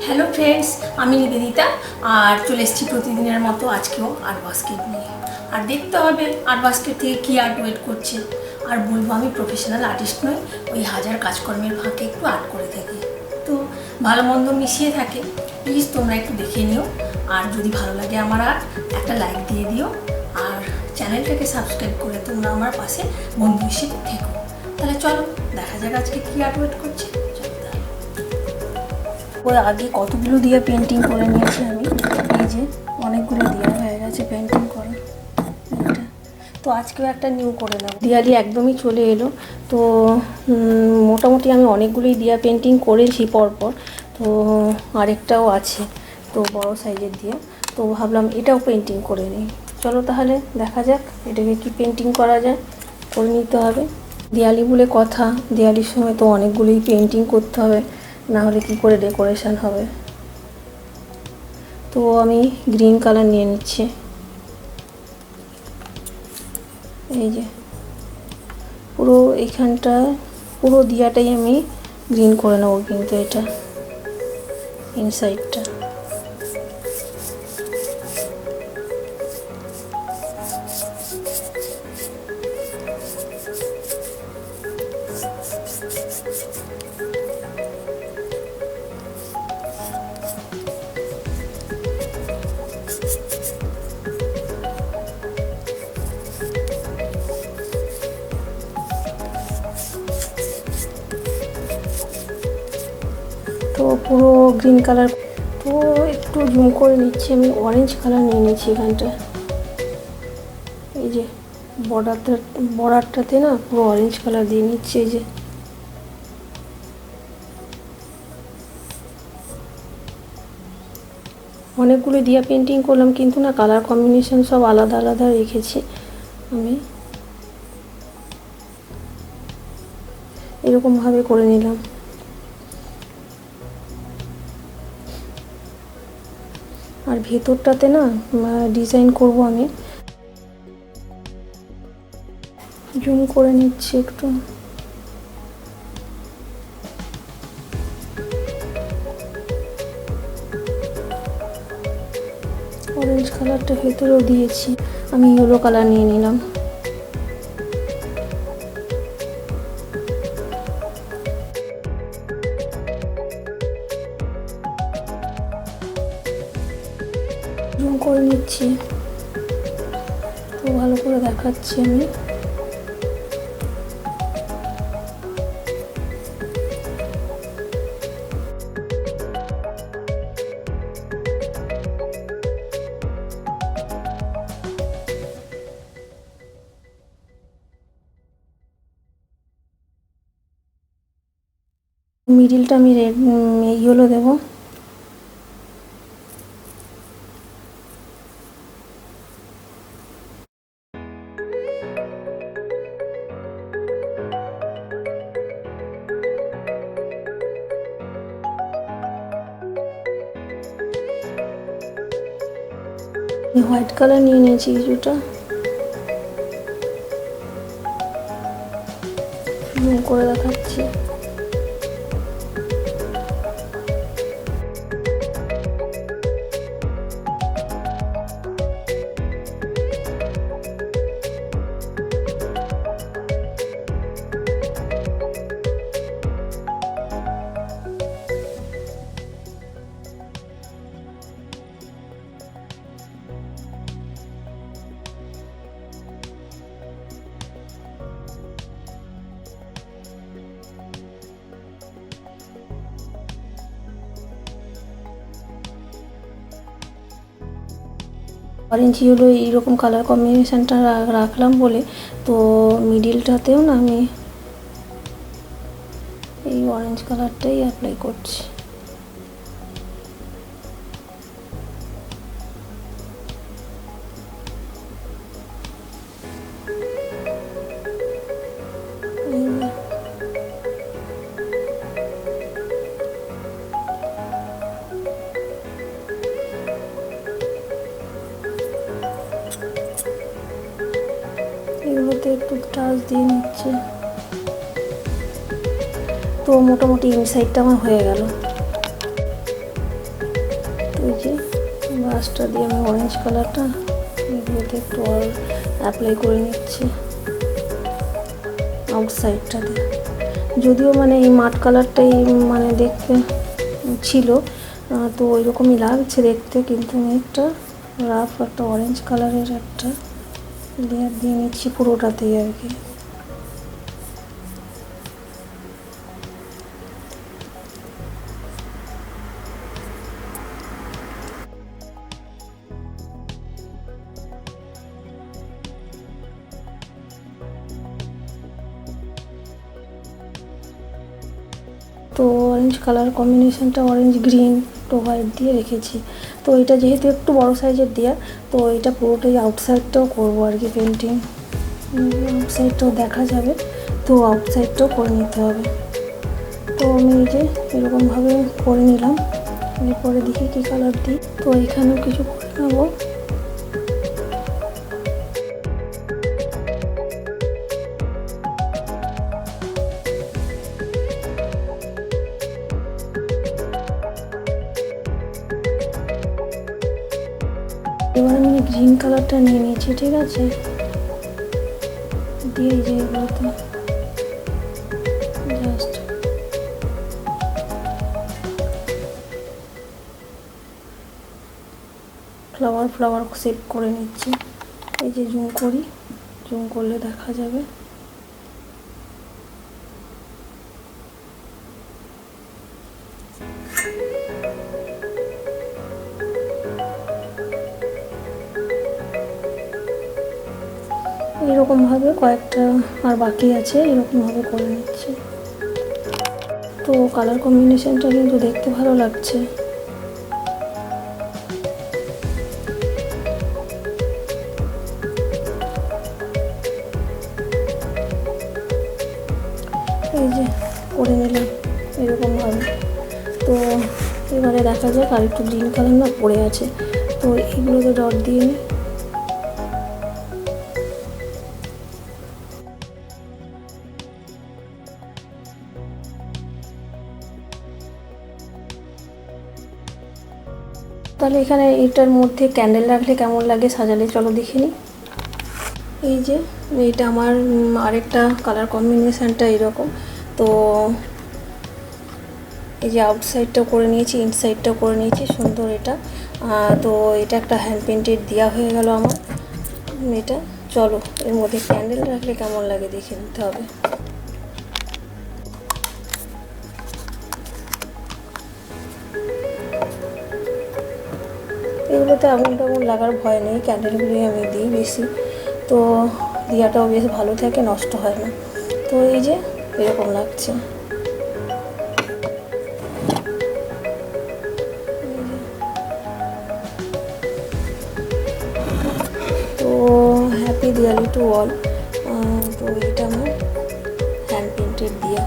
Hello friends, আমি নিবেদিতা আর চলে এসেছি প্রতিদিনের মতো আজকেও আর্ট বাস্কেট নিয়ে। আর দেখতে হবে আর্ট বাস্কেট থেকে কী আর্ট ওয়েট করছে। আর বলবো আমি প্রফেশনাল আর্টিস্ট নই, ওই হাজার কাজকর্মের ফাঁকে একটু আর্ট করে থাকি, তো ভালো মন্দ মিশিয়ে থাকে। প্লিজ তোমরা একটু দেখে নিও, আর যদি ভালো লাগে আমার আর্ট একটা লাইক দিয়ে দিও, আর চ্যানেলটাকে সাবস্ক্রাইব করে তোমরা আমার পাশে বন্ধু হিসেবে থেকো। তাহলে চলো দেখা যাক আজকে কী আর্ট ওয়েট করছে। ওই আগে কতগুলো দিয়ে পেন্টিং করে নিয়েছি আমি, এই যে অনেকগুলো দেওয়া হয়ে গেছে পেন্টিং করা একটা। তো আজকেও একটা নিউ করে নেব, দিওয়ালি একদমই চলে এলো, তো মোটামুটি আমি অনেকগুলোই দিয়া পেন্টিং করেছি পরপর, তো আরেকটাও আছে তো বড় সাইজের দিয়ে, তো ভাবলাম এটাও পেন্টিং করে নিই। চলো তাহলে দেখা যাক এটাকে কি পেন্টিং করা যায়, করে নিতে হবে। দিওয়ালি বলে কথা, দিওয়ালির সময় তো অনেকগুলোই পেন্টিং করতে হবে, না হলে কি করে ডেকোরেশন হবে। তো আমি গ্রিন কালার নিয়ে নিচ্ছি, এই যে পুরো এইখানটা পুরো দিয়াটাই আমি গ্রিন করে নেবো, কিন্তু এটা ইনসাইডটা। তো পুরো গ্রিন কালার, তো একটু জুম করে নিচ্ছি, আমি অরেঞ্জ কালার নিয়ে নিচ্ছি এখানটা। এই যে বর্ডারটাতে না পুরো অরেঞ্জ কালার দিয়ে নিচ্ছি। এই যে অনেকগুলো দিয়া পেন্টিং করলাম, কিন্তু না কালার কম্বিনেশন সব আলাদা আলাদা রেখেছি আমি, এরকমভাবে করে নিলাম। আর ভেতরটাতে না ডিজাইন করব আমি, জুম করে নিচ্ছি একটু। অরেঞ্জ কালারটা ভেতরেও দিয়েছি, আমি ইয়েলো কালার নিয়ে নিলাম। জুম করে নিচ্ছি, তো ভালো করে দেখাচ্ছি আমি। মিডিলটা আমি রেড ইয়েলো দেবো। হোয়াইট কালার নিয়ে নিয়েছি কিছুটা, জুম করে দেখাচ্ছি। অরেঞ্জ ইয়েলো এইরকম কালার কম্বিনেশানটা রাখলাম বলে, তো মিডিলটাতেও না আমি এই অরেঞ্জ কালারটাই অ্যাপ্লাই করছি। এগুলোতে একটু টাচ দিয়ে নিচ্ছে, তো মোটামুটি ইনসাইডটা আমার হয়ে গেল। ব্রাশটা দিয়ে আমি অরেঞ্জ কালারটা এগুলোতে একটু অ্যাপ্লাই করে নিচ্ছি আউটসাইডটা দিয়ে। যদিও মানে এই মাঠ কালারটাই মানে দেখতে ছিল, তো ওই রকমই লাগছে দেখতে, কিন্তু আমি একটা রাফ একটা অরেঞ্জ কালারের একটা লেয়ার দিয়ে নিচ্ছি পুরোটাতেই আর কি। তো অরেঞ্জ কালার কম্বিনেশনটা অরেঞ্জ গ্রিন তো হোয়াইট দিয়ে রেখেছি। তো এটা যেহেতু একটু বড় সাইজের দেয়া, তো এটা পুরোটাই আউটসাইডটাও করবো আর কি পেন্টিং, আউটসাইডটাও দেখা যাবে, তো আউটসাইডটাও করে নিতে হবে। তো আমি এই যে এরকমভাবে করে নিলাম, এরপরে দেখি কী কালার দিই। তো এখানেও কিছু করে নেবো। এবার আমি গ্রিন কালারটা নিয়ে নিয়েছি, ঠিক আছে, দিয়ে যে এগুলোতে জাস্ট ফ্লাওয়ার শেপ করে নিচ্ছি। এই যে জুম করি, জুম করলে দেখা যাবে। এরকমভাবে কয়েকটা আর বাকি আছে, এরকমভাবে করে নিচ্ছি। তো কালার কম্বিনেশনটা কিন্তু দেখতে ভালো লাগছে। এই যে করে নিলাম এরকমভাবে। তো এবারে দেখা যাক, আর একটু গ্রিন কালার না পড়ে আছে, তো এইগুলোকে ডট দিয়ে নিই। তাহলে এখানে এটার মধ্যে ক্যান্ডেল রাখলে কেমন লাগে সাজালে, চলো দেখে নিই। এই যে এইটা আমার আরেকটা কালার কম্বিনেশানটা এরকম। তো এই যে আউটসাইডটাও করে নিয়েছি, ইনসাইডটাও করে নিয়েছি, সুন্দর এটা। তো এটা একটা হ্যান্ড পেন্টেড দেওয়া হয়ে গেল আমার এটা। চলো এর মধ্যে ক্যান্ডেল রাখলে কেমন লাগে দেখে নিতে হবে। এগুলোতে আগুন টাগুন লাগার ভয় নেই, ক্যান্ডেলগুলোই আমি দিই বেশি, তো দিয়াটাও বেশ ভালো থাকে, নষ্ট হয় না। তো এই যে এরকম লাগছে। তো হ্যাপি দিওয়ালি টু অল। তো এটা আমার হ্যান্ড পেন্টেড দিয়া।